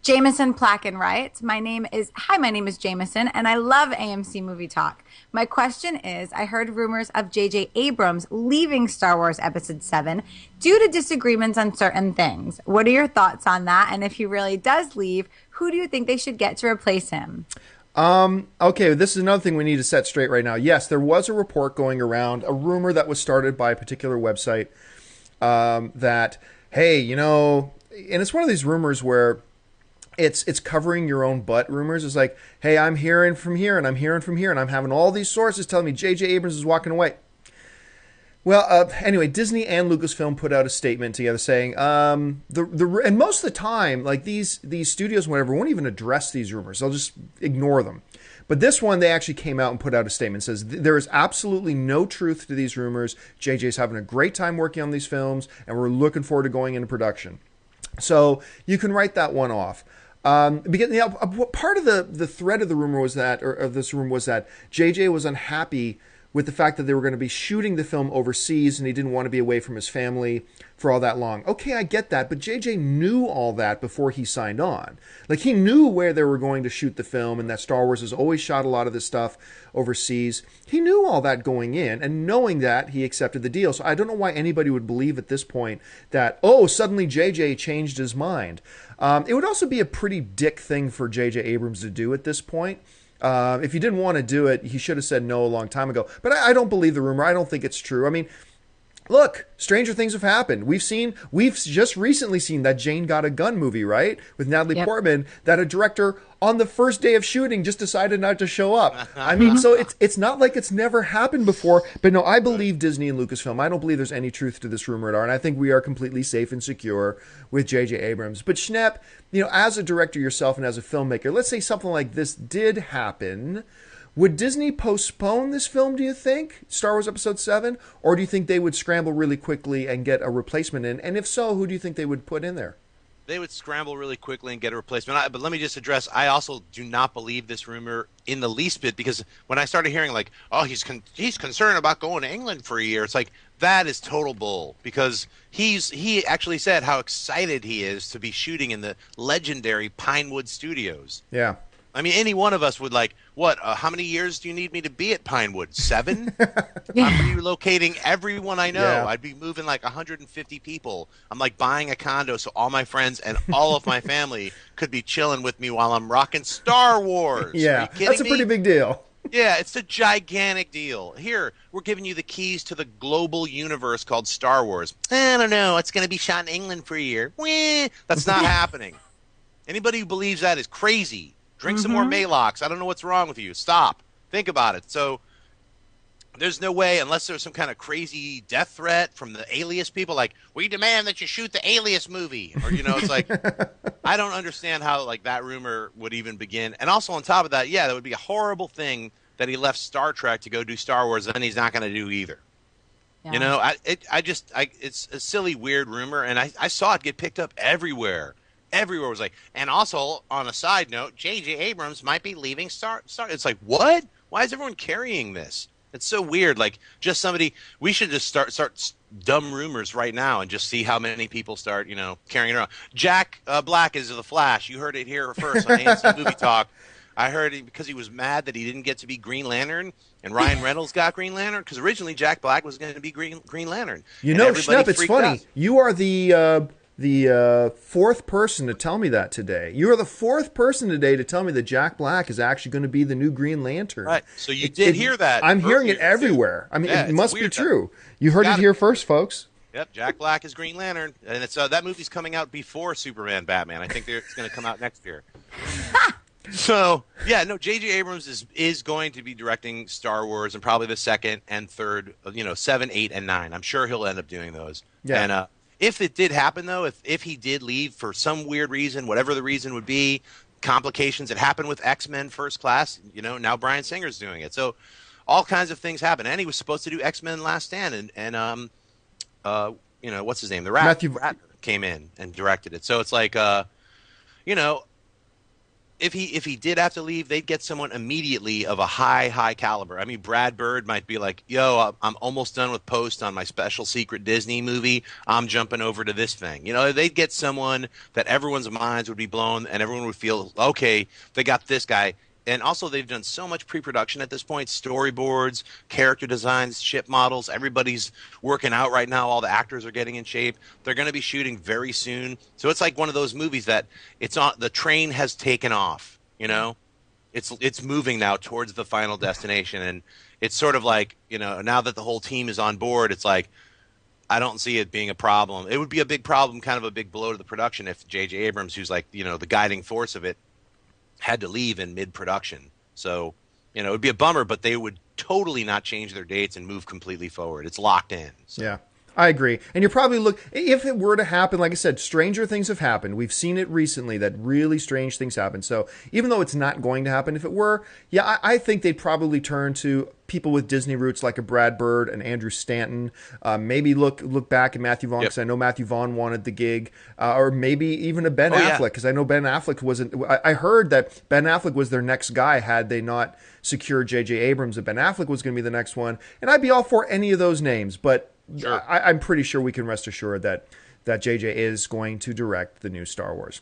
Jameson Placken writes, my name is Jameson, and I love AMC Movie Talk. My question is, I heard rumors of J.J. Abrams leaving Star Wars Episode VII due to disagreements on certain things. What are your thoughts on that? And if he really does leave, who do you think they should get to replace him? Okay, this is another thing we need to set straight right now. Yes, there was a report going around, a rumor that was started by a particular website, that, hey, you know, and it's one of these rumors where it's covering your own butt rumors. It's like, hey, I'm hearing from here and I'm hearing from here and I'm having all these sources telling me J.J. Abrams is walking away. Well, anyway, Disney and Lucasfilm put out a statement together saying, and most of the time, like these studios, whatever, won't even address these rumors. They'll just ignore them. But this one, they actually came out and put out a statement. It says, there is absolutely no truth to these rumors. JJ's having a great time working on these films, and we're looking forward to going into production. So you can write that one off. Because part of the thread of the rumor was that, or of this rumor was that JJ was unhappy with the fact that they were going to be shooting the film overseas and he didn't want to be away from his family for all that long. Okay, I get that, but JJ knew all that before he signed on. Like, he knew where they were going to shoot the film and that Star Wars has always shot a lot of this stuff overseas. He knew all that going in, and knowing that, he accepted the deal. So I don't know why anybody would believe at this point that, oh, suddenly JJ changed his mind. It would also be a pretty dick thing for J.J. Abrams to do at this point. If he didn't want to do it, he should have said no a long time ago. But I don't believe the rumor. I don't think it's true. I mean, look, stranger things have happened. We've just recently seen that Jane Got a Gun movie, right? With Natalie Portman, that a director on the first day of shooting just decided not to show up. I mean, so it's not like it's never happened before. But no, I believe Disney and Lucasfilm. I don't believe there's any truth to this rumor at all. And I think we are completely safe and secure with J.J. Abrams. But Schnepp, you know, as a director yourself and as a filmmaker, let's say something like this did happen. Would Disney postpone this film, do you think, Star Wars Episode VII? Or do you think they would scramble really quickly and get a replacement in? And if so, who do you think they would put in there? They would scramble really quickly and get a replacement. But let me just address, I also do not believe this rumor in the least bit, because when I started hearing like, oh, he's concerned about going to England for a year, it's like, that is total bull, because he actually said how excited he is to be shooting in the legendary Pinewood Studios. Yeah. I mean, any one of us would like, what, how many years do you need me to be at Pinewood? 7? I'm relocating everyone I know. Yeah. I'd be moving like 150 people. I'm like buying a condo so all my friends and all of my family could be chilling with me while I'm rocking Star Wars. Yeah, that's a pretty big deal. Yeah, it's a gigantic deal. Here, we're giving you the keys to the global universe called Star Wars. I don't know. It's going to be shot in England for a year. That's not happening. Anybody who believes that is crazy. Drink some more Malox. I don't know what's wrong with you. Stop. Think about it. So there's no way, unless there's some kind of crazy death threat from the Alias people, like, we demand that you shoot the Alias movie. Or, you know, it's like, I don't understand how, like, that rumor would even begin. And also on top of that, yeah, that would be a horrible thing that he left Star Trek to go do Star Wars, and he's not going to do either. Yeah. You know, it's a silly, weird rumor, and I saw it get picked up everywhere. Everywhere was like, and also on a side note, J.J. Abrams might be leaving Star. It's like, what? Why is everyone carrying this? It's so weird. Like, just somebody. We should just start dumb rumors right now and just see how many people start, you know, carrying it around. Jack Black is the Flash. You heard it here first on AMC Movie Talk. I heard it because he was mad that he didn't get to be Green Lantern, and Ryan Reynolds got Green Lantern, because originally Jack Black was going to be Green Lantern. You know, Schnepp, it's funny. Out. You are the fourth person to tell me that today. You are the fourth person today to tell me that Jack Black is actually going to be the new Green Lantern. Right. So you did hear that. I'm hearing it everywhere. I mean, it must be true. You heard it here first, folks. Yep, Jack Black is Green Lantern, and it's that movie's coming out before Superman Batman. I think it's going to come out next year. So, yeah, no, J.J. Abrams is going to be directing Star Wars, and probably the second and third, 7, 8, and 9. I'm sure he'll end up doing those. Yeah. And if it did happen, though, if he did leave for some weird reason, whatever the reason would be, complications, it happened with X-Men First Class, now Bryan Singer's doing it. So all kinds of things happen. And he was supposed to do X-Men Last Stand, and what's his name? The Rat came in and directed it. So it's like, if he did have to leave, they'd get someone immediately of a high caliber. I mean, Brad Bird might be like, "Yo, I'm almost done with post on my special secret Disney movie. I'm jumping over to this thing." You know, they'd get someone that everyone's minds would be blown, and everyone would feel, okay, they got this guy. And also, they've done so much pre-production at this point: storyboards, character designs, ship models. Everybody's working out right now. All the actors are getting in shape. They're going to be shooting very soon. So it's like one of those movies that it's on. The train has taken off. You know, it's moving now towards the final destination, and it's sort of like, you know, now that the whole team is on board, it's like, I don't see it being a problem. It would be a big problem, kind of a big blow to the production, if J.J. Abrams, who's like, you know, the guiding force of it, had to leave in mid-production. So, you know, it would be a bummer, but they would totally not change their dates and move completely forward. It's locked in. So. Yeah, I agree. And you're probably if it were to happen, like I said, stranger things have happened. We've seen it recently that really strange things happen. So even though it's not going to happen, if it were, yeah, I think they'd probably turn to people with Disney roots like a Brad Bird and Andrew Stanton. Maybe look back at Matthew Vaughn, because I know Matthew Vaughn wanted the gig, or maybe even a Ben Affleck, because I know Ben Affleck wasn't. I heard that Ben Affleck was their next guy had they not secured J.J. Abrams, and Ben Affleck was going to be the next one. And I'd be all for any of those names, but I'm pretty sure we can rest assured that J.J. is going to direct the new Star Wars.